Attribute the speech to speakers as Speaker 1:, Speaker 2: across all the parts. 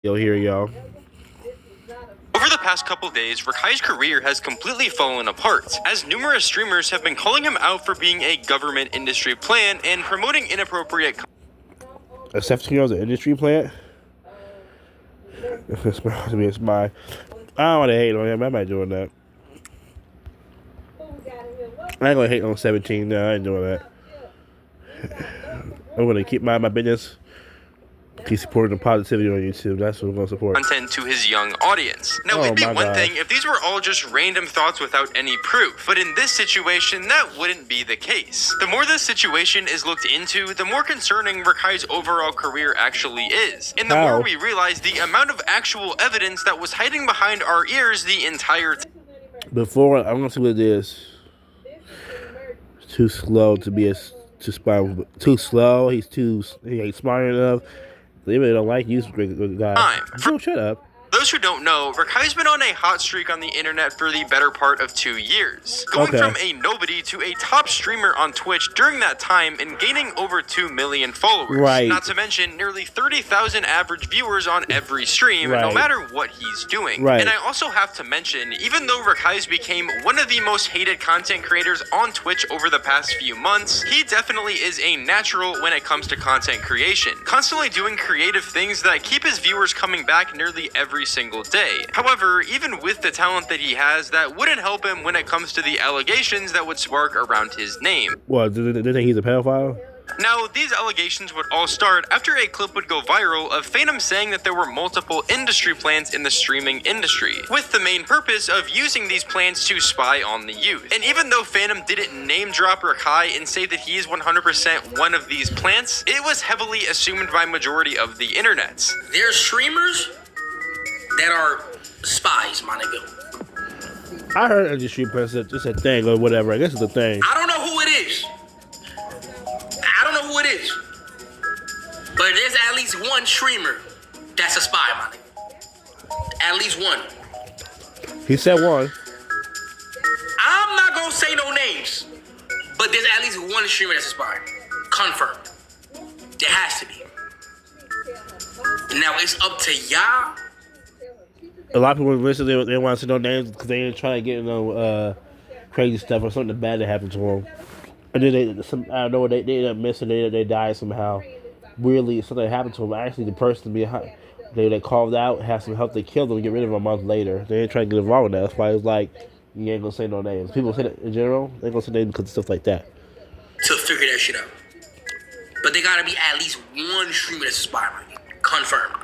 Speaker 1: Yo, here, y'all.
Speaker 2: Over the past couple days, Rakai's career has completely fallen apart, as numerous streamers have been calling him out for being a government industry plant and promoting inappropriate
Speaker 1: A 17-year-old's an industry plant? It's my... I don't want to hate on him. I'm not doing that. I ain't gonna hate on 17. No, I ain't doing that. I'm gonna keep my business. Keep supporting the positivity on YouTube. That's what I'm gonna support.
Speaker 2: Content to his young audience. Now, it'd be one thing if these were all just random thoughts without any proof, but in this situation, that wouldn't be the case. The more this situation is looked into, the more concerning Rakai's overall career actually is, and the more we realize the amount of actual evidence that was hiding behind our ears the entire time.
Speaker 1: Before, I'm gonna see what it is. Too slow to be too slow. He ain't smart enough. They really don't like you, guy. Oh, shut up.
Speaker 2: Those who don't know, Rakai's been on a hot streak on the internet for the better part of 2 years, going from a nobody to a top streamer on Twitch during that time and gaining over 2 million followers.
Speaker 1: Right.
Speaker 2: Not to mention nearly 30,000 average viewers on every stream, no matter what he's doing.
Speaker 1: Right.
Speaker 2: And I also have to mention, even though Rakai's became one of the most hated content creators on Twitch over the past few months, he definitely is a natural when it comes to content creation, constantly doing creative things that keep his viewers coming back nearly every single day. However, even with the talent that he has, that wouldn't help him when it comes to the allegations that would spark around his name.
Speaker 1: What, do they think he's a pedophile?
Speaker 2: Now, these allegations would all start after a clip would go viral of Phantom saying that there were multiple industry plans in the streaming industry, with the main purpose of using these plans to spy on the youth. And even though Phantom didn't name drop Rakai and say that he is 100% one of these plants, it was heavily assumed by majority of the internet.
Speaker 3: There's streamers that are spies, my nigga.
Speaker 1: I heard industry plants it's a thing or whatever. I guess it's a thing.
Speaker 3: I don't know who it is. But there's at least one streamer that's a spy, my nigga. At least one.
Speaker 1: He said one.
Speaker 3: I'm not gonna say no names, but there's at least one streamer that's a spy. Confirmed. There has to be. Now it's up to y'all.
Speaker 1: A lot of people listen, they want to say no names because they ain't trying to get no crazy stuff or something bad that happened to them. And then I don't know, they ended up missing, they died somehow. Weirdly, something happened to them. Actually, the person behind they called out had some help. They killed them and get rid of them a month later. They ain't trying to get involved with that. That's why it's like, you ain't gonna say no names. People say that in general, they ain't gonna say names because of stuff like that.
Speaker 3: To figure that shit out. But they gotta be at least one streamer that's a spy, man. Confirmed.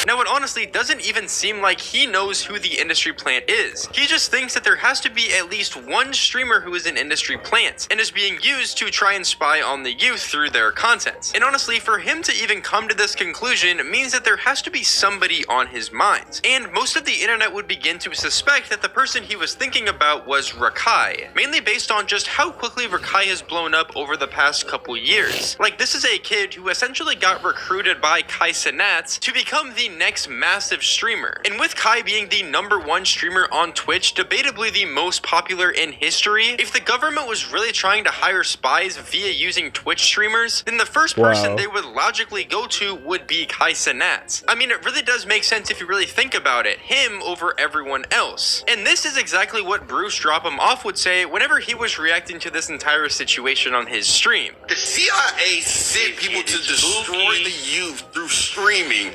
Speaker 2: Now, it honestly doesn't even seem like he knows who the industry plant is. He just thinks that there has to be at least one streamer who is an industry plant and is being used to try and spy on the youth through their content. And honestly, for him to even come to this conclusion means that there has to be somebody on his mind. And most of the internet would begin to suspect that the person he was thinking about was Rakai, mainly based on just how quickly Rakai has blown up over the past couple years. Like, this is a kid who essentially got recruited by Kai Cenat to become the next massive streamer. And with Kai being the #1 streamer on Twitch, debatably the most popular in history, if the government was really trying to hire spies via using Twitch streamers, then the first person they would logically go to would be Kai Cenat. I mean, it really does make sense if you really think about it, him over everyone else. And this is exactly what Bruce Drop 'Em Off would say whenever he was reacting to this entire situation on his stream.
Speaker 4: The CIA sent people to destroy the youth through streaming.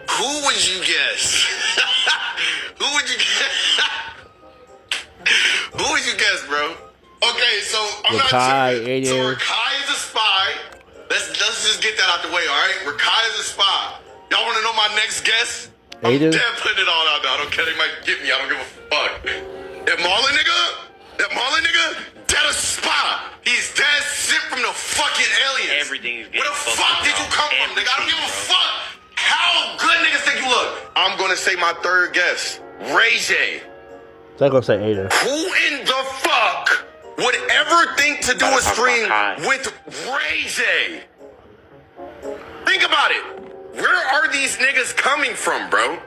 Speaker 4: Who would you guess? Who would you guess? Who would you guess, bro? Okay, so I'm not sure. So Rakai is a spy. Let's just get that out the way, all right? Rakai is a spy. Y'all want to know my next guess? I'm dead putting it all out there. I don't care. They might get me. I don't give a fuck. That Marlon nigga, that a spy. He's dead sent from the fucking aliens.
Speaker 5: Everything is getting
Speaker 4: Where the fuck did you come from, nigga? I don't give a fuck. How good niggas think you look? I'm gonna say my third guess. Ray J.
Speaker 1: They're gonna say Ada.
Speaker 4: Who in the fuck would ever think to do a stream with Ray J? Think about it. Where are these niggas coming from, bro?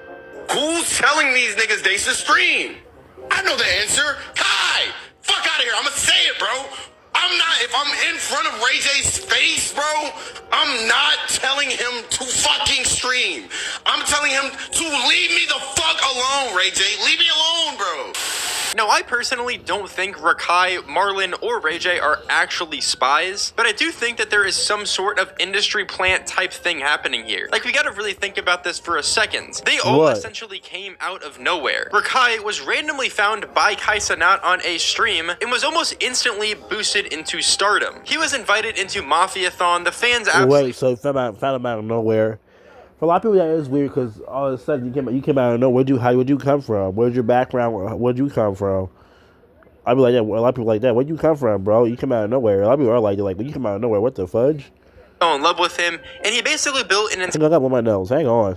Speaker 4: Who's telling these niggas they should stream? I know the answer. Kai! Fuck out of here. I'ma say it, bro. I if I'm in front of Ray J's face, bro, I'm not telling him to fucking stream. I'm telling him to leave me the fuck alone, Ray J. Leave me alone, bro.
Speaker 2: Now, I personally don't think Rakai, Marlon, or Ray J are actually spies, but I do think that there is some sort of industry plant type thing happening here. Like, we gotta really think about this for a second. They all essentially came out of nowhere. Rakai was randomly found by Kai Cenat on a stream and was almost instantly boosted into stardom. He was invited into Mafiathon. The fans absolutely...
Speaker 1: Wait, so found him out of nowhere. For a lot of people, that is weird because all of a sudden you came out of nowhere. Where'd you come from? Where's your background? Where'd you come from? I'd be like that. A lot of people like that. Where'd you come from, bro? You came out of nowhere. A lot of people are like that. Like, you come out of nowhere. What the fudge?
Speaker 2: Fell in love with him, and he basically built an
Speaker 1: I got one of my nose. Hang on.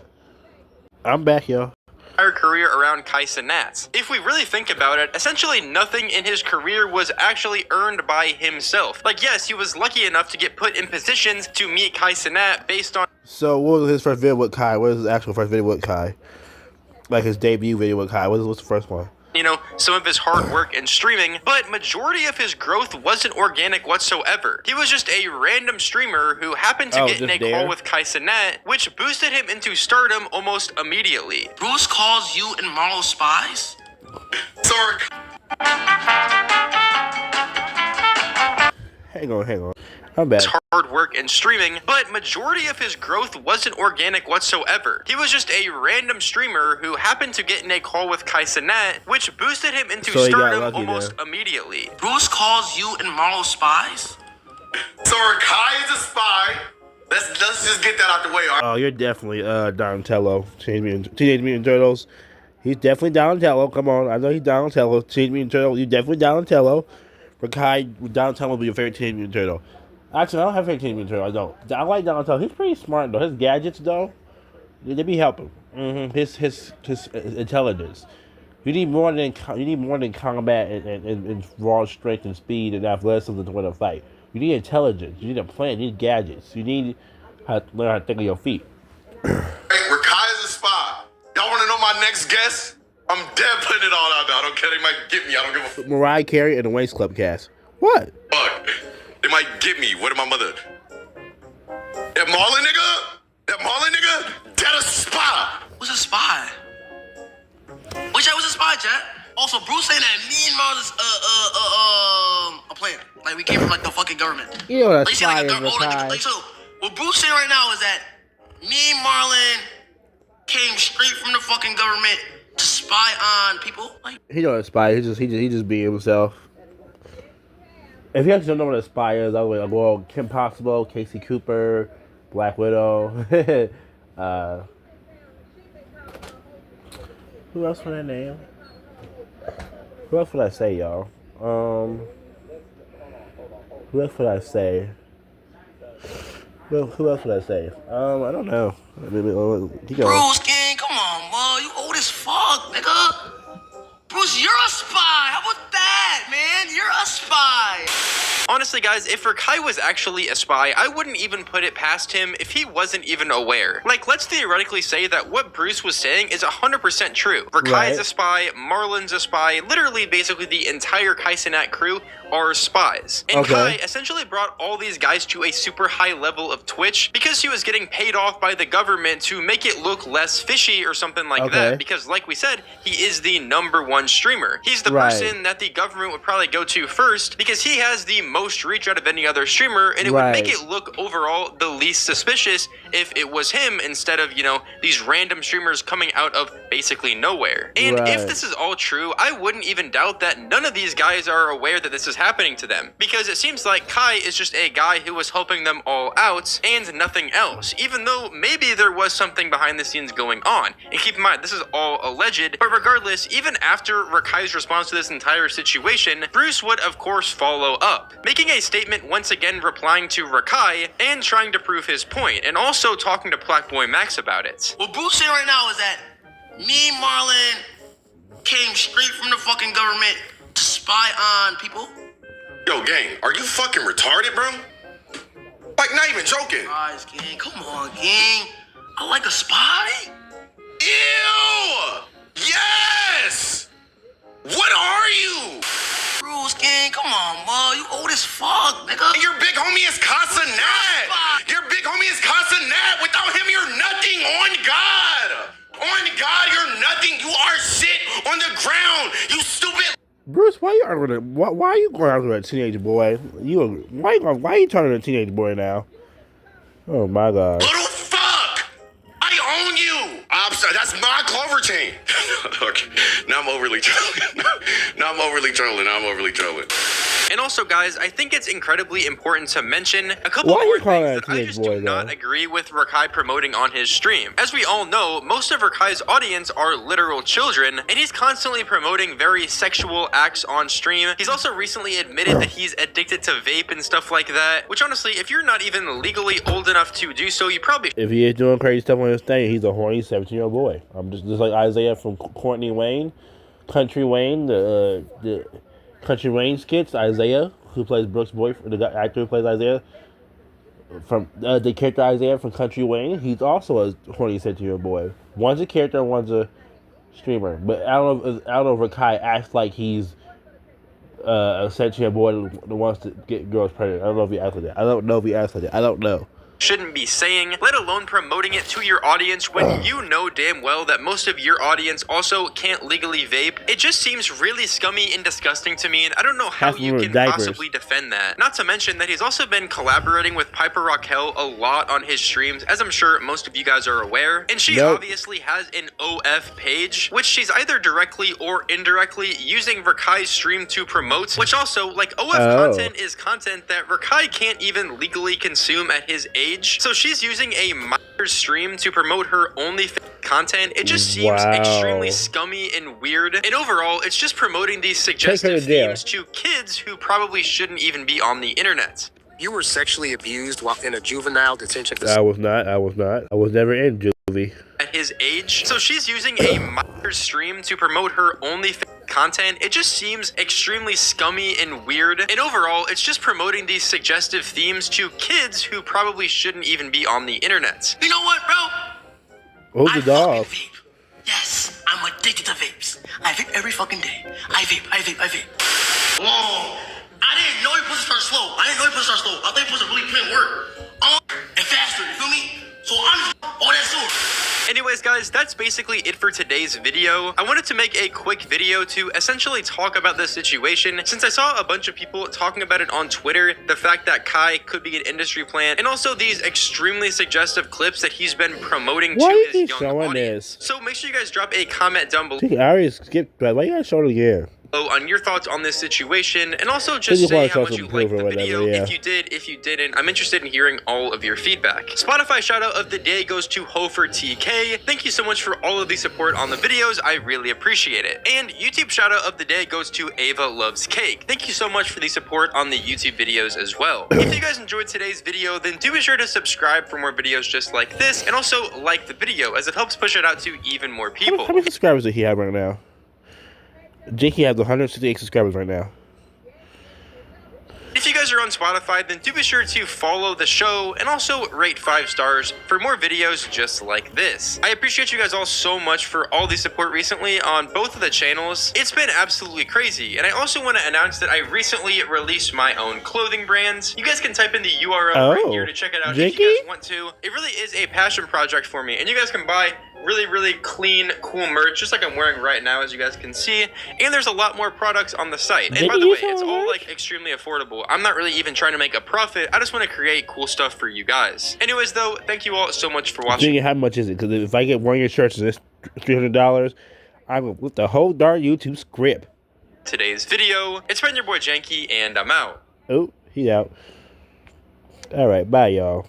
Speaker 1: I'm back, yo.
Speaker 2: Entire career around Kai Cenat. If we really think about it, essentially nothing in his career was actually earned by himself. Like, yes, he was lucky enough to get put in positions to meet Kai Cenat based on...
Speaker 1: So, what was his first video with Kai? What was his actual first video with Kai? Like, his debut video with Kai. What's the first one?
Speaker 2: You know, some of his hard work and streaming, but majority of his growth wasn't organic whatsoever. He was just a random streamer who happened to get in a call with Kai Cenat, which boosted him into stardom almost immediately.
Speaker 3: Bruce calls you and Marlo spies?
Speaker 4: Sorry.
Speaker 1: Hang on. I'm back.
Speaker 2: Hard work and streaming, but majority of his growth wasn't organic whatsoever. He was just a random streamer who happened to get in a call with Kai Cenat, which boosted him into stardom almost immediately.
Speaker 3: Bruce calls you and Marlo spies?
Speaker 4: So Kai is a spy. Let's just get that out the way. All right?
Speaker 1: Oh, you're definitely Donatello. Teenage Mutant Turtles. He's definitely Donatello. Come on, I know he's Donatello. Teenage Mutant Turtle. You're definitely Donatello. For Kai, Donatello will be your favorite Teenage Mutant Turtle. Actually, I don't have a favorite Teenage Mutant Turtle. I don't. I like Donatello. He's pretty smart though. His gadgets though, they be helping. His intelligence. You need more than combat and raw strength and speed and athleticism to win a fight. You need intelligence. You need a plan. You need gadgets. You need to learn how to think on your feet.
Speaker 4: Hey, Rakai is a spy. Y'all want to know my next guess? I'm dead putting it all out there. I don't care. They might get me. I don't give a fuck.
Speaker 1: Mariah Carey and the Wayne's Club cast. What?
Speaker 4: Fuck. They might get me. What did my mother? That Marlon nigga? That a spy.
Speaker 3: Who's a spy? Which was a spy, chat? Also, Bruce saying that me and Mars is a plan. Like, we came from like the fucking government.
Speaker 1: You know that
Speaker 3: like,
Speaker 1: spy
Speaker 3: like,
Speaker 1: is
Speaker 3: so what Bruce saying right now is that me and Marlon came straight from the fucking government to spy on people. Like,
Speaker 1: he know a spy. He just being himself. If you actually don't know what a spy is, I'll go, well, Kim Possible, Casey Cooper, Black Widow. Who else would I name? Who else would I say, y'all? Who else would I say? Well, who else would I say? I don't know.
Speaker 3: Bruce, gang, come on, bro. You old as fuck, nigga. Bruce, you're a spy. How about that, man? You're a spy.
Speaker 2: Honestly, guys, if Rakai was actually a spy, I wouldn't even put it past him if he wasn't even aware. Like, let's theoretically say that what Bruce was saying is 100% true. Rakai is a spy, Marlon's a spy, literally basically the entire Kai Cenat crew are spies. And Kai essentially brought all these guys to a super high level of Twitch because he was getting paid off by the government to make it look less fishy or something like that. Because like we said, he is the #1 streamer. He's the person that the government would probably go to first because he has the most reach out of any other streamer, and it would make it look overall the least suspicious if it was him instead of, you know, these random streamers coming out of basically nowhere. And if this is all true, I wouldn't even doubt that none of these guys are aware that this is happening to them, because it seems like Kai is just a guy who was helping them all out and nothing else, even though maybe there was something behind the scenes going on. And keep in mind, this is all alleged, but regardless, even after Rakai's response to this entire situation, Bruce would of course follow up, making a statement once again replying to Rakai and trying to prove his point, and also talking to Blackboy Max about it.
Speaker 3: What Bruce saying right now is that me and Marlon came straight from the fucking government to spy on people.
Speaker 4: Yo, gang, are you fucking retarded, bro? Like, not even joking.
Speaker 3: Guys, gang, come on, gang. I like a spy.
Speaker 4: Ew! Yes! What are you?
Speaker 3: Bruce, gang, come on, bro. You old as fuck. fuck, nigga.
Speaker 4: And your big homie is Casa Nat. Your big homie is Casa Nat. Without him, you're nothing. On God. On God, you're nothing. You are shit on the ground. You stupid.
Speaker 1: Bruce, why are you going after a teenage boy? Why are you turning a teenage boy now? Oh my God.
Speaker 4: Little fuck. I own you. I'm sorry. That's my Clover chain. Okay. Now I'm overly trolling. Now I'm overly trolling.
Speaker 2: And also, guys, I think it's incredibly important to mention a couple
Speaker 1: Why are
Speaker 2: more
Speaker 1: you calling
Speaker 2: things
Speaker 1: that
Speaker 2: that I
Speaker 1: teenage
Speaker 2: just
Speaker 1: boy,
Speaker 2: do not
Speaker 1: though?
Speaker 2: agree with Rakai promoting on his stream. As we all know, most of Rakai's audience are literal children, and he's constantly promoting very sexual acts on stream. He's also recently admitted that he's addicted to vape and stuff like that, which honestly, if you're not even legally old enough to do so, you probably
Speaker 1: If he is doing crazy stuff on his thing, he's a horny 17-year-old boy. I'm just like Isaiah from Courtney Wayne, Country Wayne, the Country Wayne skits. Isaiah, who plays Brooke's boyfriend, the actor who plays Isaiah, from the character Isaiah from Country Wayne, he's also a horny 17-year-old boy. One's a character, one's a streamer. But I don't know if Rakai acts like he's a 17-year-old boy that wants to get girls pregnant. I don't know if he acts like that. I don't know.
Speaker 2: shouldn't be saying, let alone promoting it to your audience when you know damn well that most of your audience also can't legally vape. It just seems really scummy and disgusting to me, and I don't know how you can possibly defend that. Not to mention that he's also been collaborating with Piper Raquel a lot on his streams, as I'm sure most of you guys are aware, and she obviously has an OF page, which she's either directly or indirectly using Rakai's stream to promote, which also, like, OF content is content that Rakai can't even legally consume at his age. So she's using a minor stream to promote her OnlyFans content. It just seems extremely scummy and weird. And overall, it's just promoting these suggestive themes to kids who probably shouldn't even be on the internet.
Speaker 5: You were sexually abused while in a juvenile detention facility.
Speaker 1: I was not. I was never in juvie.
Speaker 2: At his age. So she's using a minor stream to promote her OnlyFans content. It just seems extremly scummy and weird. And overall, it's just promoting these suggestive themes to kids who probably shouldn't even be on the internet.
Speaker 3: You know what, bro?
Speaker 1: Oh, the dog.
Speaker 3: Vape. Yes, I'm addicted to vapes. I vape every fucking day. I vape. Whoa. I didn't know your pussy start slow. I thought your pussy really couldn't work. And faster, you feel me? So I'm all that soon.
Speaker 2: Anyways, guys, that's basically it for today's video. I wanted to make a quick video to essentially talk about this situation, since I saw a bunch of people talking about it on Twitter, the fact that Kai could be an industry plant, and also these extremely suggestive clips that he's been promoting to his young audience. So make sure you guys drop a comment down below.
Speaker 1: I already skipped, but why you guys show it again?
Speaker 2: On your thoughts on this situation, and also just say how much you liked the video. If you did, if you didn't, I'm interested in hearing all of your feedback. Spotify shout out of the day goes to Hofer TK. Thank you so much for all of the support on the videos. I really appreciate it. And YouTube shout out of the day goes to Ava Loves Cake. Thank you so much for the support on the YouTube videos as well. If you guys enjoyed today's video, then do be sure to subscribe for more videos just like this, and also like the video as it helps push it out to even more people.
Speaker 1: How many subscribers does he have right now? Janke has 168 subscribers right now.
Speaker 2: If you guys are on Spotify, then do be sure to follow the show and also rate 5 stars for more videos just like this. I appreciate you guys all so much for all the support recently on both of the channels. It's been absolutely crazy. And I also want to announce that I recently released my own clothing brand. You guys can type in the URL right here to check it out if you guys want to. It really is a passion project for me, and you guys can buy really clean, cool merch, just like I'm wearing right now, as you guys can see. And there's a lot more products on the site. And by the way, it's all like extremely affordable. I'm not really even trying to make a profit. I just want to create cool stuff for you guys. Anyways, though, thank you all so much for watching.
Speaker 1: How much is it? Because if I get one of your shirts and it's $300, I'm with the whole darn YouTube script.
Speaker 2: Today's video. It's been your boy Janke, and I'm out.
Speaker 1: Oh, he out. All right, bye, y'all.